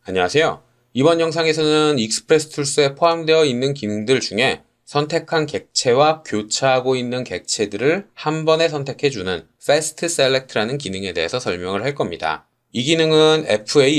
안녕하세요. 이번 영상에서는 익스프레스 툴스에 포함되어 있는 기능들 중에 선택한 객체와 교차하고 있는 객체들을 한 번에 선택해주는 Fast Select라는 기능에 대해서 설명을 할 겁니다. 이 기능은 FASTSEL이라는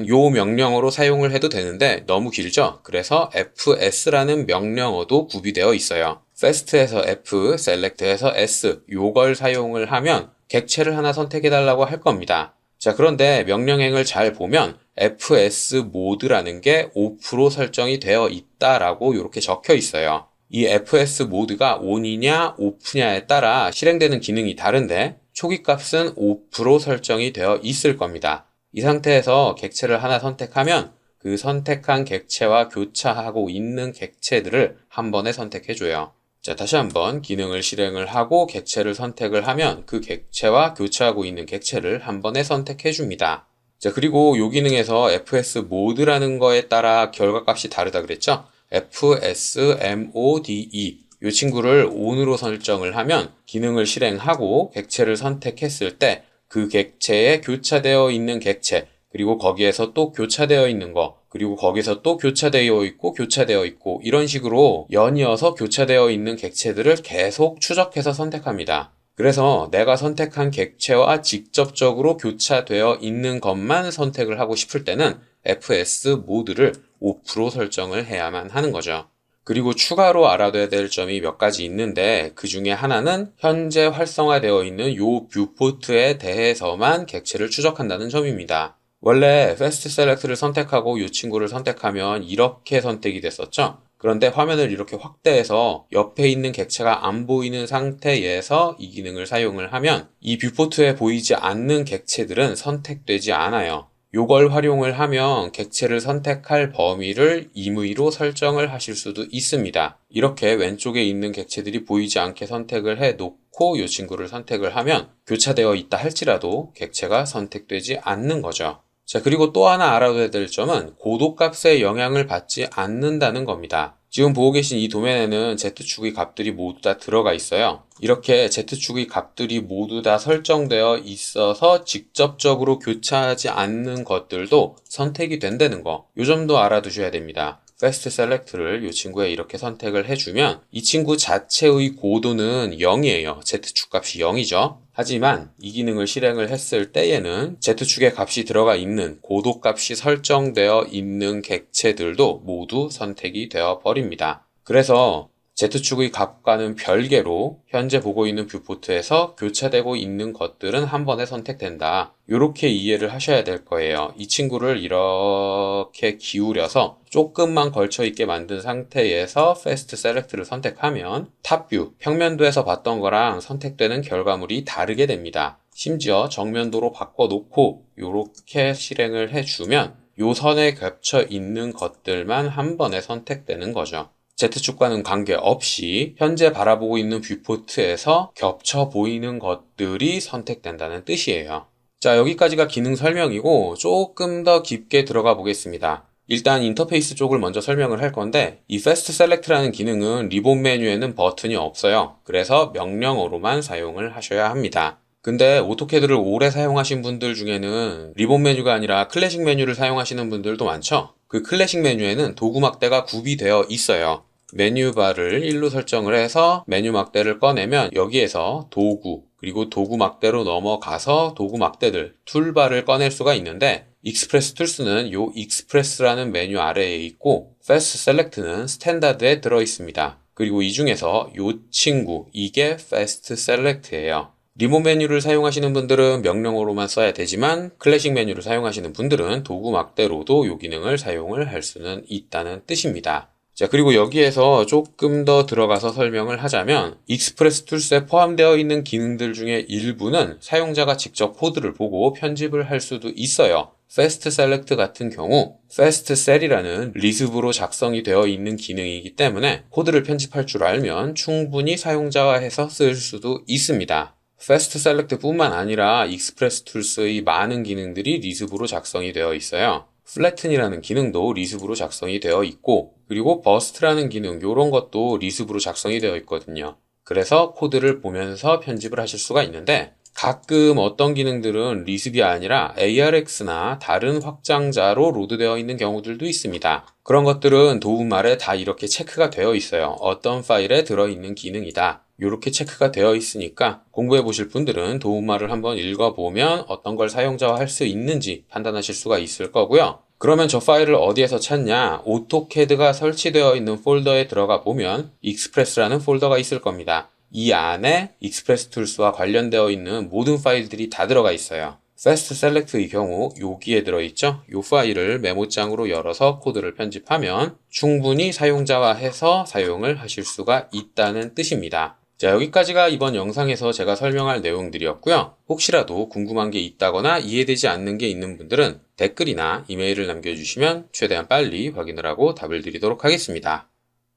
요 명령어로 사용을 해도 되는데 너무 길죠? 그래서 FS라는 명령어도 구비되어 있어요. Fast에서 F, Select에서 S 요걸 사용을 하면 객체를 하나 선택해달라고 할 겁니다. 자, 그런데 명령행을 잘 보면 FS 모드라는 게 off로 설정이 되어 있다라고 이렇게 적혀 있어요. 이 FS 모드가 on이냐 off냐에 따라 실행되는 기능이 다른데 초기 값은 off로 설정이 되어 있을 겁니다. 이 상태에서 객체를 하나 선택하면 그 선택한 객체와 교차하고 있는 객체들을 한 번에 선택해줘요. 자, 다시 한번 기능을 실행을 하고 객체를 선택을 하면 그 객체와 교차하고 있는 객체를 한 번에 선택해 줍니다. 자, 그리고 이 기능에서 FS 모드라는 거에 따라 결과값이 다르다 그랬죠? FSMODE 이 친구를 on으로 설정을 하면 기능을 실행하고 객체를 선택했을 때 그 객체에 교차되어 있는 객체 그리고 거기에서 또 교차되어 있는 거 그리고 거기서 또 교차되어 있고 이런 식으로 연이어서 교차되어 있는 객체들을 계속 추적해서 선택합니다. 그래서 내가 선택한 객체와 직접적으로 교차되어 있는 것만 선택을 하고 싶을 때는 FS 모드를 off로 설정을 해야만 하는 거죠. 그리고 추가로 알아둬야 될 점이 몇 가지 있는데 그 중에 하나는 현재 활성화되어 있는 요 뷰포트에 대해서만 객체를 추적한다는 점입니다. 원래 Fast Select를 선택하고 이 친구를 선택하면 이렇게 선택이 됐었죠? 그런데 화면을 이렇게 확대해서 옆에 있는 객체가 안 보이는 상태에서 이 기능을 사용을 하면 이 뷰포트에 보이지 않는 객체들은 선택되지 않아요. 요걸 활용을 하면 객체를 선택할 범위를 임의로 설정을 하실 수도 있습니다. 이렇게 왼쪽에 있는 객체들이 보이지 않게 선택을 해 놓고 이 친구를 선택을 하면 교차되어 있다 할지라도 객체가 선택되지 않는 거죠. 자, 그리고 또 하나 알아둬야 될 점은 고도값의 영향을 받지 않는다는 겁니다. 지금 보고 계신 이 도면에는 Z축의 값들이 모두 다 들어가 있어요. 이렇게 Z축의 값들이 모두 다 설정되어 있어서 직접적으로 교차하지 않는 것들도 선택이 된다는 거. 이 점도 알아두셔야 됩니다. Fast Select를 이 친구에 이렇게 선택을 해주면 이 친구 자체의 고도는 0이에요. Z축 값이 0이죠. 하지만 이 기능을 실행을 했을 때에는 Z축의 값이 들어가 있는 고도 값이 설정되어 있는 객체들도 모두 선택이 되어 버립니다. 그래서 Z축의 값과는 별개로 현재 보고 있는 뷰포트에서 교차되고 있는 것들은 한 번에 선택된다. 이렇게 이해를 하셔야 될 거예요. 이 친구를 이렇게 기울여서 조금만 걸쳐 있게 만든 상태에서 Fast Select를 선택하면 탑뷰, 평면도에서 봤던 거랑 선택되는 결과물이 다르게 됩니다. 심지어 정면도로 바꿔놓고 이렇게 실행을 해주면 요 선에 겹쳐 있는 것들만 한 번에 선택되는 거죠. Z축과는 관계없이 현재 바라보고 있는 뷰포트에서 겹쳐 보이는 것들이 선택된다는 뜻이에요. 자, 여기까지가 기능 설명이고 조금 더 깊게 들어가 보겠습니다. 일단 인터페이스 쪽을 먼저 설명을 할 건데 이 Fast Select라는 기능은 리본 메뉴에는 버튼이 없어요. 그래서 명령어로만 사용을 하셔야 합니다. 근데 오토캐드를 오래 사용하신 분들 중에는 리본 메뉴가 아니라 클래식 메뉴를 사용하시는 분들도 많죠? 그 클래식 메뉴에는 도구 막대가 구비되어 있어요. 메뉴바를 1로 설정을 해서 메뉴 막대를 꺼내면 여기에서 도구, 그리고 도구 막대로 넘어가서 도구 막대들, 툴바를 꺼낼 수가 있는데 익스프레스 툴스는 요 익스프레스라는 메뉴 아래에 있고 Fast Select는 스탠다드에 들어 있습니다. 그리고 이 중에서 요 친구, 이게 Fast Select예요. 리본 메뉴를 사용하시는 분들은 명령어로만 써야 되지만 클래식 메뉴를 사용하시는 분들은 도구 막대로도 이 기능을 사용을 할 수는 있다는 뜻입니다. 자, 그리고 여기에서 조금 더 들어가서 설명을 하자면 익스프레스 툴스에 포함되어 있는 기능들 중에 일부는 사용자가 직접 코드를 보고 편집을 할 수도 있어요. Fast Select 같은 경우 Fast Cell이라는 리습으로 작성이 되어 있는 기능이기 때문에 코드를 편집할 줄 알면 충분히 사용자화해서 쓸 수도 있습니다. Fast Select 뿐만 아니라 익스프레스 툴스의 많은 기능들이 리습으로 작성이 되어 있어요. 플래튼이라는 기능도 리습으로 작성이 되어 있고 그리고 버스트라는 기능 이런 것도 리습으로 작성이 되어 있거든요. 그래서 코드를 보면서 편집을 하실 수가 있는데 가끔 어떤 기능들은 리습이 아니라 ARX나 다른 확장자로 로드되어 있는 경우들도 있습니다. 그런 것들은 도움말에 다 이렇게 체크가 되어 있어요. 어떤 파일에 들어있는 기능이다. 이렇게 체크가 되어 있으니까 공부해 보실 분들은 도움말을 한번 읽어보면 어떤 걸 사용자화할 수 있는지 판단하실 수가 있을 거고요. 그러면 저 파일을 어디에서 찾냐? 오토캐드가 설치되어 있는 폴더에 들어가 보면 익스프레스라는 폴더가 있을 겁니다. 이 안에 익스프레스 툴스와 관련되어 있는 모든 파일들이 다 들어가 있어요. 패스트 셀렉트의 경우 여기에 들어있죠? 이 파일을 메모장으로 열어서 코드를 편집하면 충분히 사용자화해서 사용을 하실 수가 있다는 뜻입니다. 자, 여기까지가 이번 영상에서 제가 설명할 내용들이었고요. 혹시라도 궁금한 게 있다거나 이해되지 않는 게 있는 분들은 댓글이나 이메일을 남겨주시면 최대한 빨리 확인을 하고 답을 드리도록 하겠습니다.